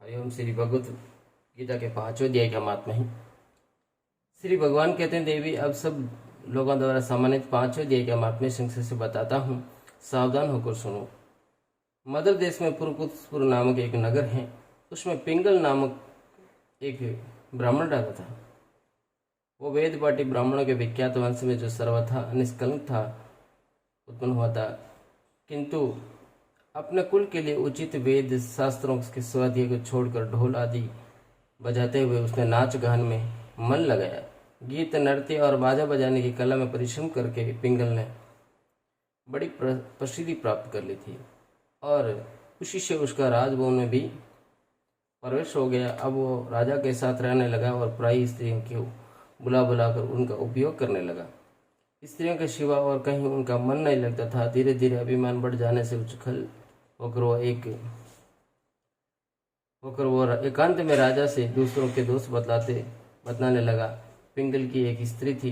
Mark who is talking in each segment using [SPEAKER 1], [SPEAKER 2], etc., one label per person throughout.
[SPEAKER 1] हरिओम। श्री भगवत गीता के 5वें अध्याय का महात्म्य है। श्री भगवान कहते हैं, देवी अब सब लोगों द्वारा सम्मानित 5वें अध्याय का महात्म्य संक्षेप से बताता हूँ, सावधान होकर सुनो। मध्य देश में पुरुकुत्सपुर नामक एक नगर है। उसमें पिंगल नामक एक ब्राह्मण रहता था। वो वेद पाठी ब्राह्मणों के विख्यात वंश में जो सर्वथा निष्कलंक था उत्पन्न हुआ था, किंतु अपने कुल के लिए उचित वेद शास्त्रों के स्वाध्याय को छोड़कर ढोल आदि बजाते हुए उसने नाच गान में मन लगाया। गीत, नृत्य और बाजा बजाने की कला में परिश्रम करके पिंगल ने बड़ी प्रसिद्धि प्राप्त कर ली थी और उसी से उसका राजभवन में भी प्रवेश हो गया। अब वो राजा के साथ रहने लगा और प्रायः स्त्रियों को बुला बुलाकर उनका उपयोग करने लगा। स्त्रियों के सिवा और कहीं उनका मन नहीं लगता था। धीरे धीरे अभिमान बढ़ जाने से उछल होकर वो एकांत में राजा से दूसरों के दोष बतलाने लगा। पिंगल की एक स्त्री थी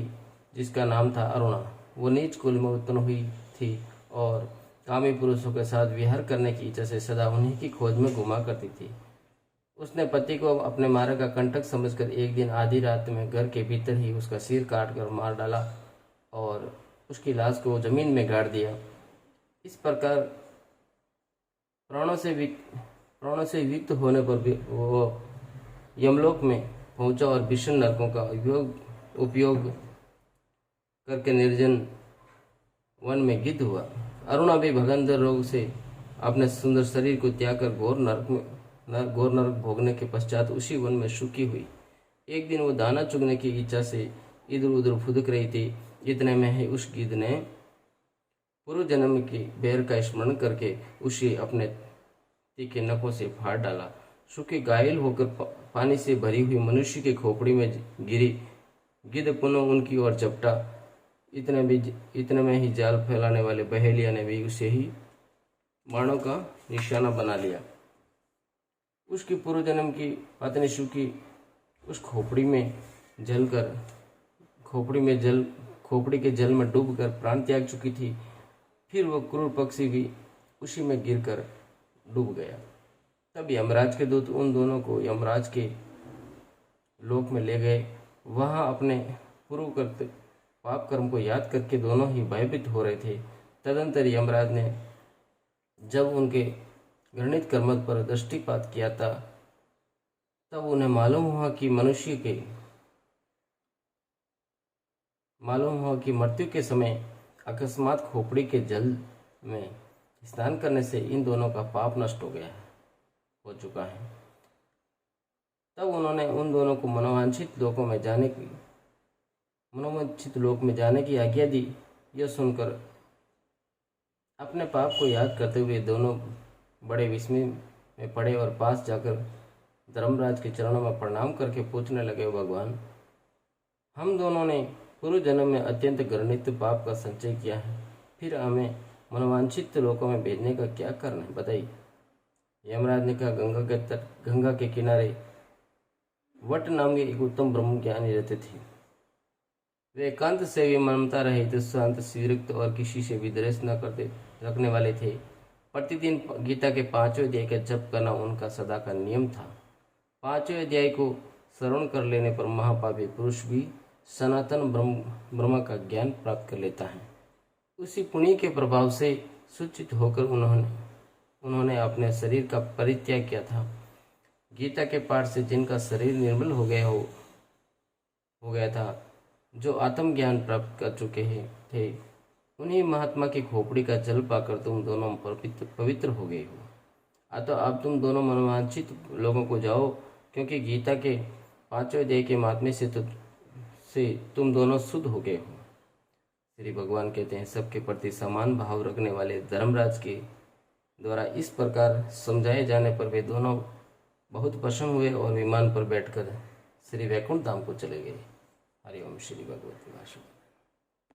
[SPEAKER 1] जिसका नाम था अरुणा। वो नीच कुल में उत्पन्न हुई थी और कामी पुरुषों के साथ विहार करने की इच्छा से सदा उन्हीं की खोज में घुमा करती थी। उसने पति को अपने मार्ग का कंटक समझकर एक दिन आधी रात में घर के भीतर ही उसका सिर काट कर मार डाला और उसकी लाश को जमीन में गाड़ दिया। इस प्रकार प्राणों से विक्त होने पर भी वो यमलोक में पहुंचा और विष्णु नरकों का उपयोग करके निर्जन वन में गिद्ध हुआ। अरुणा भी भगंदर रोग से अपने सुंदर शरीर को त्याग कर घोर नरक भोगने के पश्चात उसी वन में सुखी हुई। एक दिन वो दाना चुगने की इच्छा से इधर उधर फुदक रही थी। इतने में ही उस गिद्ध ने पूर्व जन्म की बैर का स्मरण करके उसे अपने तीखे नखों से फाड़ डाला। सूखे घायल होकर पानी से भरी हुई मनुष्य की खोपड़ी में गिरी। गिद्ध पुनः उनकी ओर झपटा। इतने में ही जाल फैलाने वाले बहेलिया ने भी उसे ही बाणों का निशाना बना लिया। उसकी पूर्व जन्म की पत्नी सुखी उस खोपड़ी के जल में डूबकर प्राण त्याग चुकी थी। फिर वह क्रूर पक्षी भी उसी में गिरकर डूब गया। तब यमराज के दूत उन दोनों को यमराज के लोक में ले गए। वहां अपने पूर्व करते पाप कर्म को याद करके दोनों ही भयभीत हो रहे थे। तदंतर यमराज ने जब उनके घृणित कर्म पर दृष्टिपात किया था, तब उन्हें मालूम हुआ कि मृत्यु के समय अकस्मात खोपड़ी के जल में स्नान करने से इन दोनों का पाप नष्ट हो चुका है। तब उन्होंने उन दोनों को मनोवांछित लोक में जाने की आज्ञा दी। यह सुनकर अपने पाप को याद करते हुए दोनों बड़े विस्मय में पड़े और पास जाकर धर्मराज के चरणों में प्रणाम करके पूछने लगे, भगवान, हम दोनों ने पूर्व जन्म में अत्यंत घृणित पाप का संचय किया है, फिर हमें मनोवांछित लोकों में भेजने का क्या करना है, बताइए। यमराज ने कहा, गंगा के किनारे वट नाम के एक उत्तम ब्रह्म ज्ञानी रहते थे। वे एकांत से भी ममता रहित, शांत, विरक्त और किसी से विद्वेष न करते रखने वाले थे। प्रतिदिन गीता के 5वें अध्याय का जप करना उनका सदा का नियम था। 5वें अध्याय को श्रवण कर लेने पर महापापी पुरुष भी सनातन ब्रह्म का ज्ञान प्राप्त कर लेता है। उसी पुण्य के प्रभाव से सूचित होकर उन्होंने अपने शरीर का परित्याग किया था। गीता के पाठ से जिनका शरीर निर्मल हो गया था, जो आत्मज्ञान प्राप्त कर चुके थे, उन्हीं महात्मा की खोपड़ी का जल पाकर तुम दोनों पवित्र हो गए हो। अतः अब तुम दोनों मनोवांछित लोगों को जाओ, क्योंकि गीता के 5वें अध्याय के महात्म्य से तुम दोनों शुद्ध हो गए हो। श्री भगवान कहते हैं, सबके प्रति समान भाव रखने वाले धर्मराज के द्वारा इस प्रकार समझाए जाने पर वे दोनों बहुत प्रसन्न हुए और विमान पर बैठकर श्री वैकुंठ धाम को चले गए। हरिओम। श्री भगवती वासुदेव।